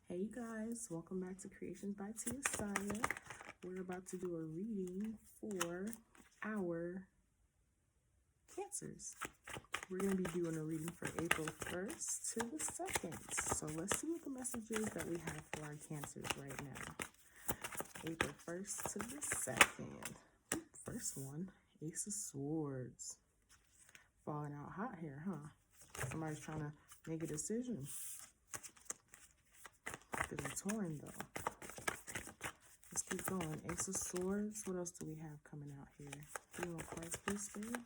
Hey you guys, welcome back to Creations by Tia. We're about to do a reading for our Cancers. We're going to be doing a reading for April 1st to the 2nd. So let's see what the message is that we have for our Cancers right now. April 1st to the 2nd. First one, Ace of Swords. Falling out hot here, huh? Somebody's trying to make a decision. They're torn though. Let's keep going. Ace of Swords. What else do we have coming out here? 3 more cards, please, Spirit.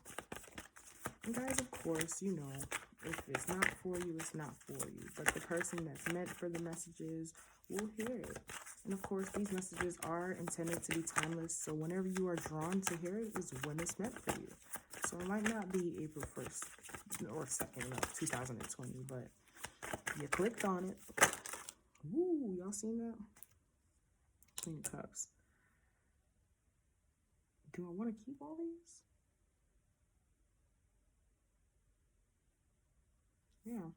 And guys, of course, you know, if it's not for you, it's not for you. But the person that's meant for the messages will hear it. And of course, these messages are intended to be timeless. So whenever you are drawn to hear it is when it's meant for you. So it might not be April 1st or 2nd of 2020, but you clicked on it. Woo, y'all seen that? Queen of Cups. Do I want to keep all these? Yeah,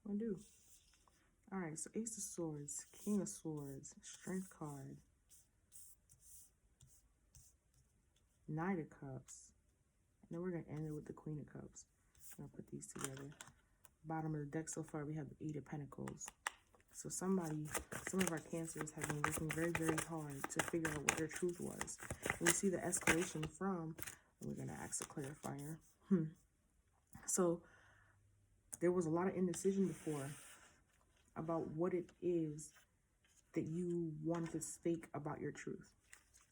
I do. Alright, so Ace of Swords, King of Swords, Strength card, Knight of Cups, and then we're going to end it with the Queen of Cups. I'm going to put these together. Bottom of the deck so far, we have the 8 of Pentacles. So some of our Cancers have been working very, very hard to figure out what their truth was. And we see the escalation from, and we're going to ask a clarifier. So there was a lot of indecision before about what it is that you want to stake about your truth.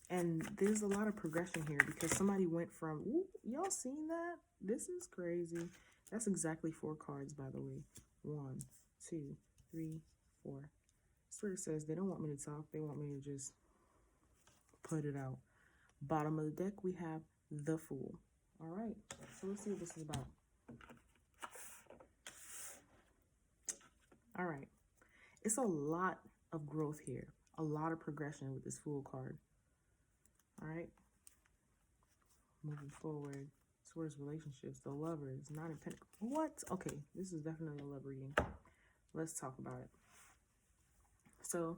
And there's a lot of progression here because somebody went from, ooh, y'all seen that? This is crazy. That's exactly 4 cards, by the way. 1, 2, 3, 4. Spirit says they don't want me to talk. They want me to just put it out. Bottom of the deck, we have the Fool. All right, so let's see what this is about. All right, it's a lot of growth here. A lot of progression with this Fool card. All right, moving forward towards relationships, the Lovers, 9 of Pentacles. What? Okay, this is definitely a love reading. Let's talk about it. So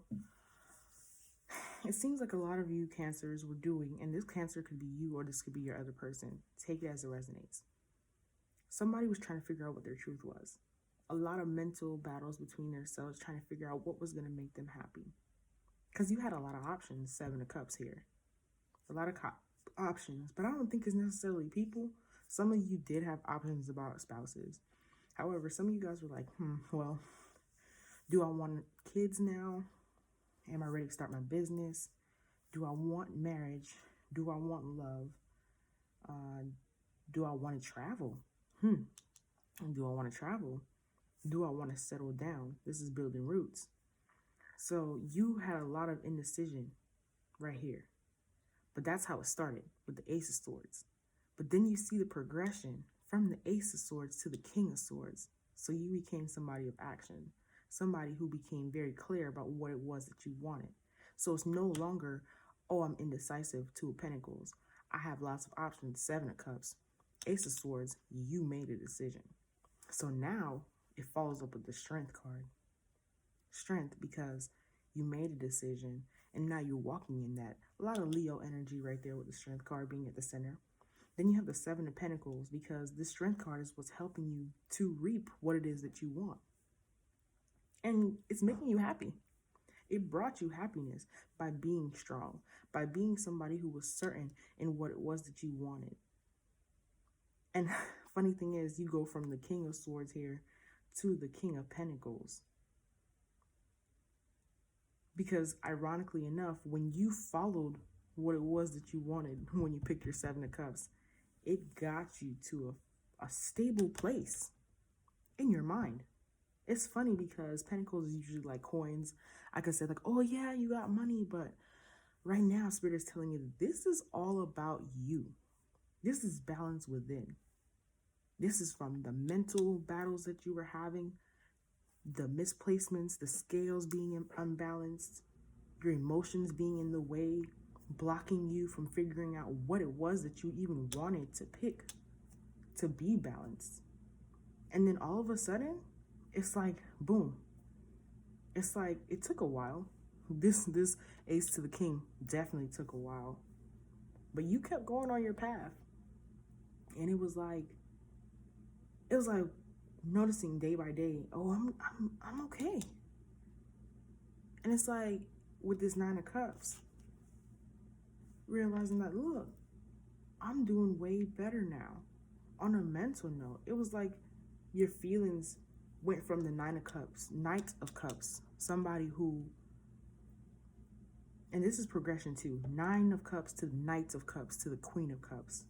it seems like a lot of you Cancers were doing, and this Cancer could be you or this could be your other person. Take it as it resonates. Somebody was trying to figure out what their truth was. A lot of mental battles between themselves trying to figure out what was going to make them happy. Because you had a lot of options, 7 of Cups here. A lot of options, but I don't think it's necessarily people. Some of you did have options about spouses. However, some of you guys were like, well, do I want kids now? Am I ready to start my business? Do I want marriage? Do I want love? Do I want to travel? Do I want to travel? Do I want to settle down? This is building roots. So you had a lot of indecision right here. But that's how it started with the Ace of Swords. But then you see the progression from the Ace of Swords to the King of Swords. So you became somebody of action. Somebody who became very clear about what it was that you wanted. So it's no longer, oh, I'm indecisive, 2 of Pentacles. I have lots of options, 7 of Cups. Ace of Swords, you made a decision. So now it follows up with the Strength card. Strength because you made a decision and now you're walking in that. A lot of Leo energy right there with the Strength card being at the center. Then you have the 7 of Pentacles because the Strength card is what's helping you to reap what it is that you want. And it's making you happy. It brought you happiness by being strong, by being somebody who was certain in what it was that you wanted. And funny thing is, you go from the King of Swords here to the King of Pentacles. Because ironically enough, when you followed what it was that you wanted, when you picked your 7 of Cups, it got you to a stable place in your mind. It's funny because Pentacles is usually like coins. I could say like, oh yeah, you got money, but right now Spirit is telling you that this is all about you. This is balance within. This is from the mental battles that you were having, the misplacements, the scales being unbalanced, your emotions being in the way, blocking you from figuring out what it was that you even wanted to pick to be balanced. And then all of a sudden, it's like, boom, It's like it took a while. This ace to the king definitely took a while. But you kept going on your path. And it was like noticing day by day, oh, I'm okay. And it's like with this 9 of Cups, realizing that, look, I'm doing way better now. On a mental note, it was like your feelings went from the 9 of Cups, Knight of Cups, somebody who, and this is progression too, 9 of Cups to the Knight of Cups to the Queen of Cups.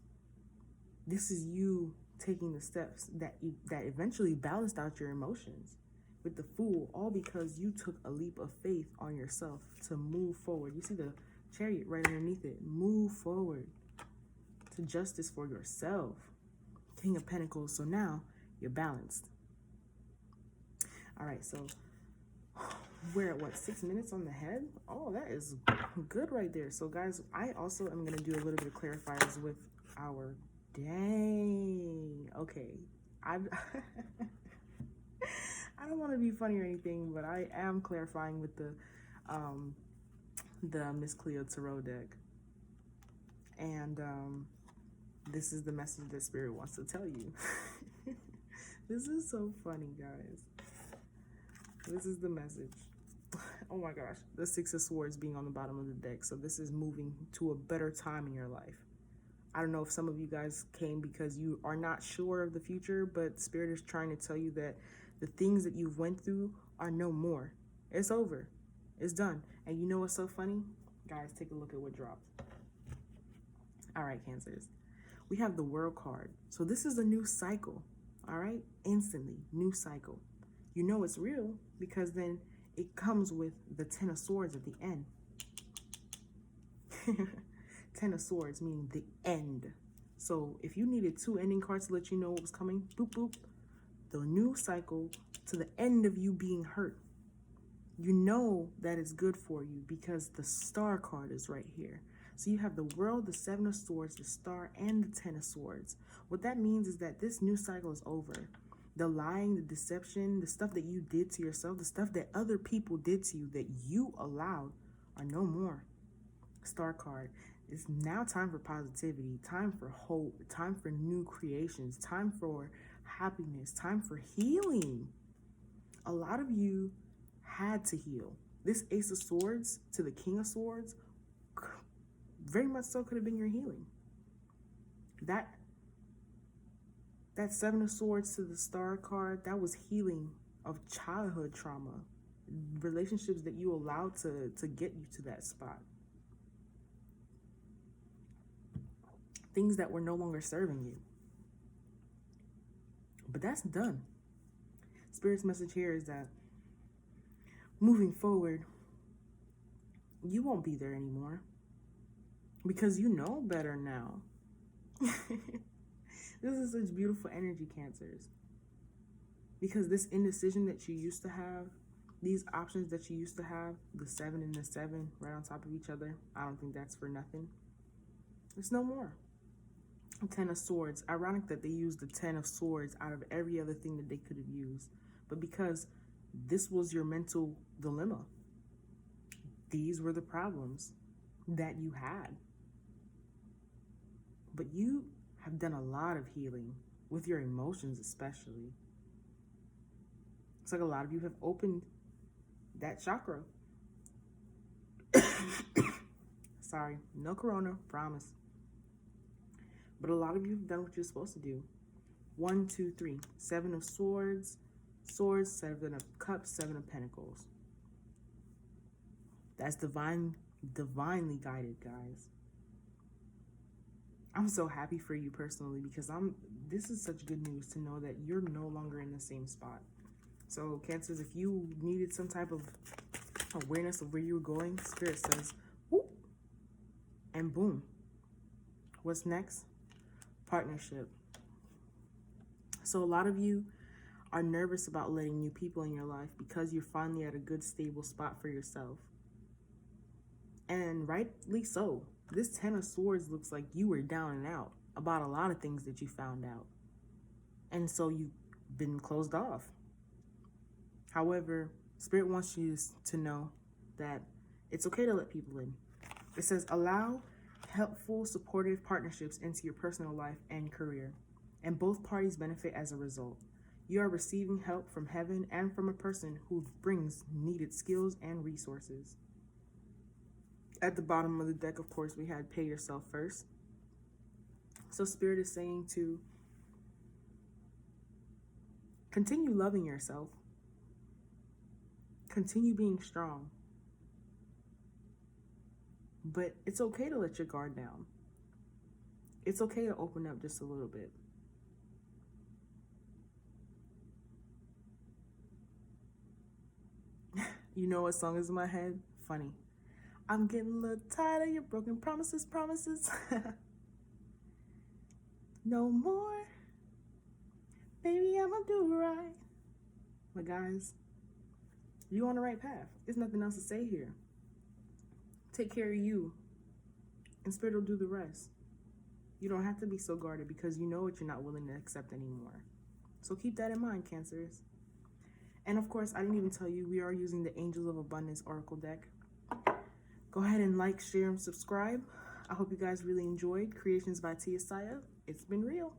This is you taking the steps that eventually balanced out your emotions. With the Fool, all because you took a leap of faith on yourself to move forward. You see the Chariot right underneath it. Move forward to justice for yourself. King of Pentacles. So now you're balanced. All right, so we're at what, 6 minutes on the head? Oh, that is good right there. So guys, I also am going to do a little bit of clarifiers with our, dang, okay. I don't want to be funny or anything, but I am clarifying with the Miss Cleo Tarot deck. And this is the message that Spirit wants to tell you. This is so funny, guys. This is the message. Oh my gosh. The 6 of Swords being on the bottom of the deck. So this is moving to a better time in your life. I don't know if some of you guys came because you are not sure of the future, but Spirit is trying to tell you that the things that you've went through are no more. It's over. It's done. And you know what's so funny? Guys, take a look at what dropped. All right, Cancers. We have the World card. So this is a new cycle. All right? Instantly, new cycle. You know it's real because then it comes with the 10 of Swords at the end. 10 of Swords meaning the end. So if you needed 2 ending cards to let you know what was coming, boop, boop. The new cycle to the end of you being hurt. You know that it's good for you because the Star card is right here. So you have the World, the 7 of Swords, the Star, and the 10 of Swords. What that means is that this new cycle is over. The lying, the deception, the stuff that you did to yourself, the stuff that other people did to you that you allowed are no more. Star card. It's now time for positivity, time for hope, time for new creations, time for happiness, time for healing. A lot of you had to heal. This Ace of Swords to the King of Swords very much so could have been your healing. That 7 of Swords to the Star card, that was healing of childhood trauma, relationships that you allowed to get you to that spot. Things that were no longer serving you. But that's done. Spirit's message here is that moving forward, you won't be there anymore because you know better now. This is such beautiful energy, Cancers. Because this indecision that you used to have, these options that you used to have, the 7 and the 7 right on top of each other, I don't think that's for nothing. It's no more. 10 of Swords. Ironic that they used the 10 of Swords out of every other thing that they could have used. But because this was your mental dilemma, these were the problems that you had. But you have done a lot of healing with your emotions especially. It's like a lot of you have opened that chakra. Sorry, no corona, promise. But a lot of you have done what you're supposed to do. 1, 2, 3. 7 of Swords, 7 of Cups, 7 of Pentacles. That's divinely guided, guys. I'm so happy for you personally because this is such good news to know that you're no longer in the same spot. So Cancers, if you needed some type of awareness of where you were going, Spirit says, whoop, and boom. What's next? Partnership. So a lot of you are nervous about letting new people in your life because you're finally at a good, stable spot for yourself. And rightly so. This 10 of Swords looks like you were down and out about a lot of things that you found out. And so you've been closed off. However, Spirit wants you to know that it's okay to let people in. It says, allow helpful, supportive partnerships into your personal life and career, and both parties benefit as a result. You are receiving help from heaven and from a person who brings needed skills and resources. At the bottom of the deck, of course, we had pay yourself first. So Spirit is saying to continue loving yourself. Continue being strong. But it's okay to let your guard down. It's okay to open up just a little bit. You know what song is in my head? Funny. I'm getting a little tired of your broken promises. No more. Baby, I'm gonna do right. But guys, you're on the right path. There's nothing else to say here. Take care of you, and Spirit will do the rest. You don't have to be so guarded because you know what you're not willing to accept anymore. So keep that in mind, Cancers. And of course, I didn't even tell you, we are using the Angels of Abundance Oracle deck. Go ahead and like, share, and subscribe. I hope you guys really enjoyed Creations by Tia Saya. It's been real.